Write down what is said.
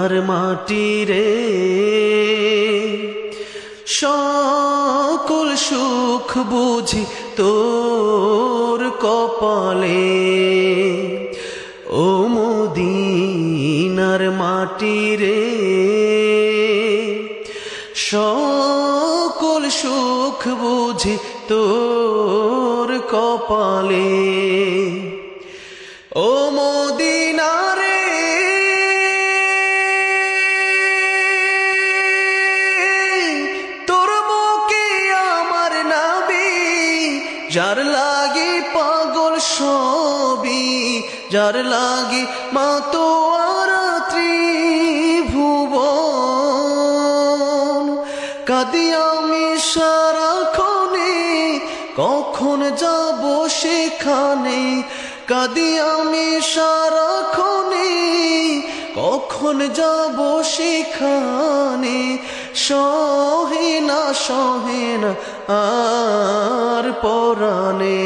মদিনার মাটি রে সকল সুখ বুঝি তোর কপালে। ও মদিনার মাটি রে সকল সুখ বুঝি তোর কপালে। ও মদিনা রে তোর বুকে আমার নবী, যার লাগি পাগল সবই, যার লাগি মাতোয়ারা ত্রিভুবন। কাঁদি আমি সারাক্ষণে, কখন যাব সেখানে। কাঁদি আমি সারাক্ষণে, কখন যাব সেখানে। সহে না আর পরাণে।